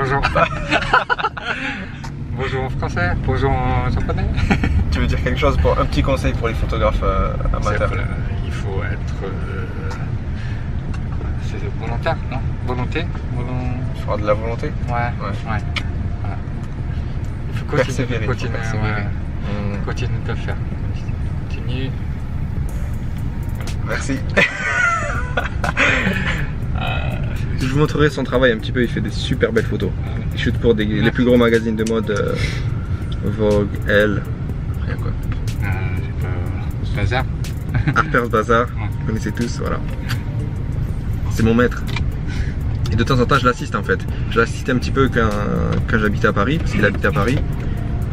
bonjour. Bonjour en français, bonjour en japonais. Tu veux dire quelque chose pour un petit conseil pour les photographes amateurs? Il faut être c'est volontaire, non? Volonté? Il faudra de la volonté. Ouais. Il faut Persévérer. Continuer de le faire. Continue. Merci. Je vous montrerai son travail un petit peu, il fait des super belles photos. Il shoot pour les plus gros magazines de mode, Vogue, Elle, rien quoi. Bazar. Harper's Bazaar, vous connaissez tous, voilà. C'est mon maître. Et de temps en temps je l'assiste en fait. Je l'assiste un petit peu quand j'habite à Paris, parce qu'il habite à Paris.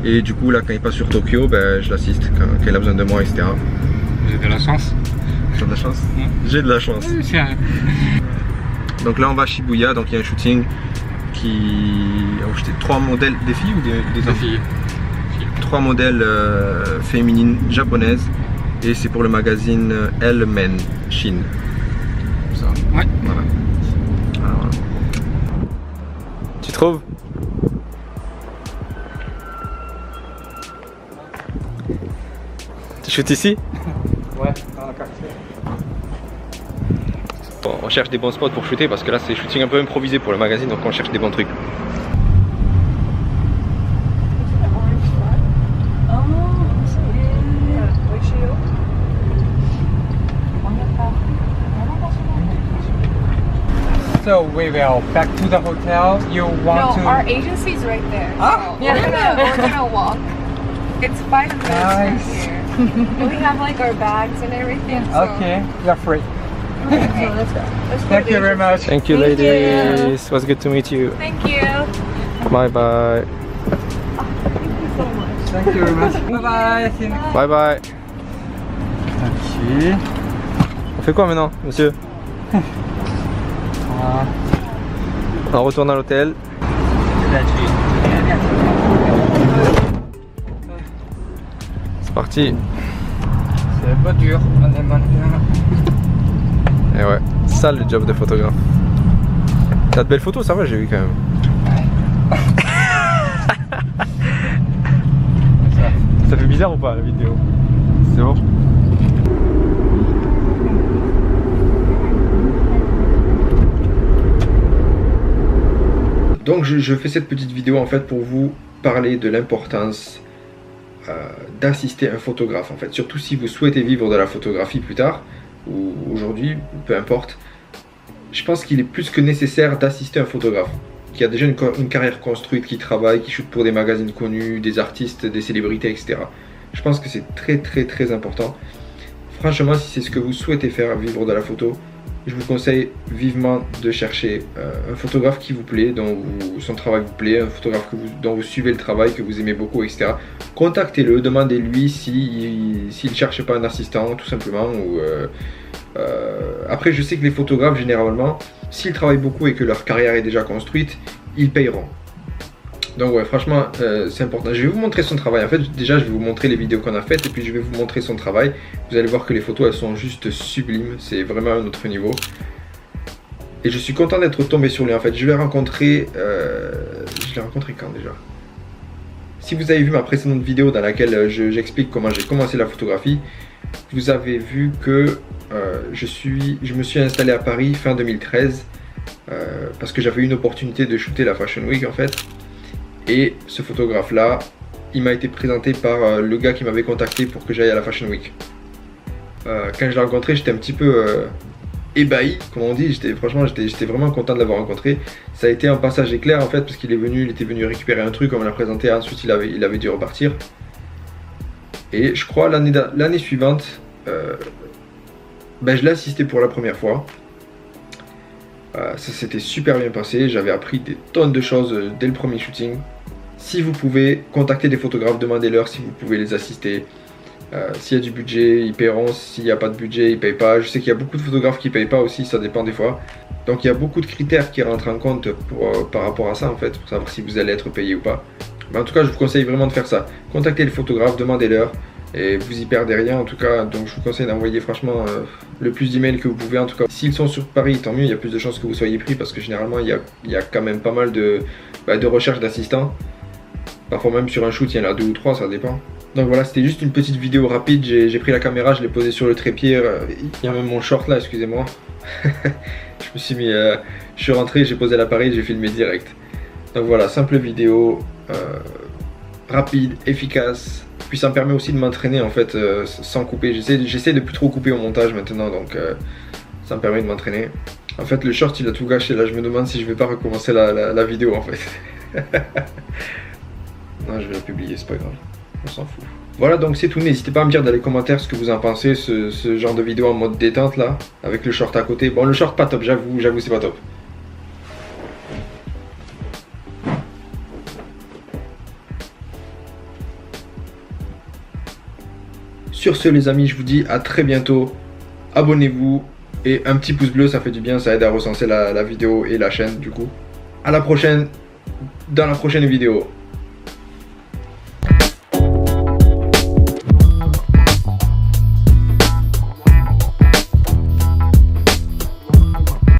Et du coup là quand il passe sur Tokyo, ben, je l'assiste quand il a besoin de moi, etc. J'ai de la chance. J'ai de la chance. J'ai de la chance. Donc là on va à Shibuya, donc il y a un shooting qui a acheté 3 modèles, des filles ou des hommes? Filles. 3 modèles féminines japonaises et c'est pour le magazine Elle Men Shin. Ça. Ouais. Voilà. Alors, tu trouves? Tu shootes ici? Ouais, dans la quartier. Bon, on cherche des bons spots pour shooter parce que là c'est shooting un peu improvisé pour le magazine, donc on cherche des bons trucs. So we will back to the hotel. You want to? No, our agency is right there. Ah, So we're gonna walk. It's 5 minutes Nice. from here. We have like our bags and everything. So. Okay, you're free. Okay, so let's go. Let's go Thank to you the very much. Thank you Thank you. ladies, it was good to meet you. Thank you. Bye bye. Thank you so much. Thank you very much. Bye bye. Bye bye. Ok. On fait quoi maintenant, monsieur? On retourne à l'hôtel. C'est parti. C'est pas dur, on est mannequin. Et ouais, ça le job de photographe. T'as de belles photos, ça va, j'ai vu quand même. Ça fait bizarre ou pas la vidéo? C'est bon? Donc je fais cette petite vidéo en fait pour vous parler de l'importance d'assister un photographe en fait. Surtout si vous souhaitez vivre de la photographie plus tard ou aujourd'hui, peu importe. Je pense qu'il est plus que nécessaire d'assister un photographe qui a déjà une carrière construite, qui travaille, qui shoot pour des magazines connus, des artistes, des célébrités, etc. Je pense que c'est très important. Franchement, si c'est ce que vous souhaitez faire, vivre de la photo, je vous conseille vivement de chercher un photographe qui vous plaît, dont son travail vous plaît, un photographe dont vous suivez le travail, que vous aimez beaucoup, etc. Contactez-le, demandez-lui s'il ne cherche pas un assistant, tout simplement. Après, je sais que les photographes, généralement, s'ils travaillent beaucoup et que leur carrière est déjà construite, ils payeront. Donc ouais, franchement, c'est important. Je vais vous montrer son travail. En fait, déjà, je vais vous montrer les vidéos qu'on a faites et puis je vais vous montrer son travail. Vous allez voir que les photos, elles sont juste sublimes. C'est vraiment un autre niveau. Et je suis content d'être tombé sur lui. En fait, je l'ai rencontré... je l'ai rencontré quand déjà? Si vous avez vu ma précédente vidéo dans laquelle j'explique comment j'ai commencé la photographie, vous avez vu que je me suis installé à Paris fin 2013 parce que j'avais eu une opportunité de shooter la Fashion Week en fait. Et ce photographe là, il m'a été présenté par le gars qui m'avait contacté pour que j'aille à la Fashion Week. Quand je l'ai rencontré, j'étais un petit peu ébahi, comme on dit. Franchement, j'étais vraiment content de l'avoir rencontré. Ça a été un passage éclair en fait, parce qu'il était venu récupérer un truc, on me l'a présenté, ensuite il avait dû repartir. Et je crois l'année suivante, je l'ai assisté pour la première fois. Ça s'était super bien passé, j'avais appris des tonnes de choses dès le premier shooting. Si vous pouvez, contacter des photographes, demandez-leur si vous pouvez les assister. S'il y a du budget, ils paieront. S'il n'y a pas de budget, ils ne payent pas. Je sais qu'il y a beaucoup de photographes qui ne payent pas aussi, ça dépend des fois. Donc il y a beaucoup de critères qui rentrent en compte par rapport à ça en fait, pour savoir si vous allez être payé ou pas. Mais en tout cas, je vous conseille vraiment de faire ça. Contactez les photographes, demandez-leur. et vous y perdez rien en tout cas. Donc je vous conseille d'envoyer franchement le plus d'emails que vous pouvez. En tout cas, s'ils sont sur Paris, tant mieux, il y a plus de chances que vous soyez pris parce que généralement il y a quand même pas mal de recherches d'assistants. Parfois même sur un shoot, il y en a 2 ou 3, ça dépend. Donc voilà, c'était juste une petite vidéo rapide. J'ai pris la caméra, je l'ai posée sur le trépied. Il y a même mon short là, excusez-moi. Je me suis mis, je suis rentré, j'ai posé l'appareil, j'ai filmé direct. Donc voilà, simple vidéo, rapide, efficace. Puis ça me permet aussi de m'entraîner en fait sans couper. J'essaie de plus trop couper au montage maintenant, donc ça me permet de m'entraîner. En fait, le short il a tout gâché. Là, je me demande si je vais pas recommencer la vidéo en fait. Non, je vais la publier, c'est pas grave. On s'en fout. Voilà, donc c'est tout. N'hésitez pas à me dire dans les commentaires ce que vous en pensez, ce genre de vidéo en mode détente là, avec le short à côté. Bon, le short pas top, j'avoue c'est pas top. Sur ce les amis, je vous dis à très bientôt. Abonnez-vous et un petit pouce bleu, ça fait du bien, ça aide à recenser la vidéo et la chaîne du coup. À la prochaine, dans la prochaine vidéo.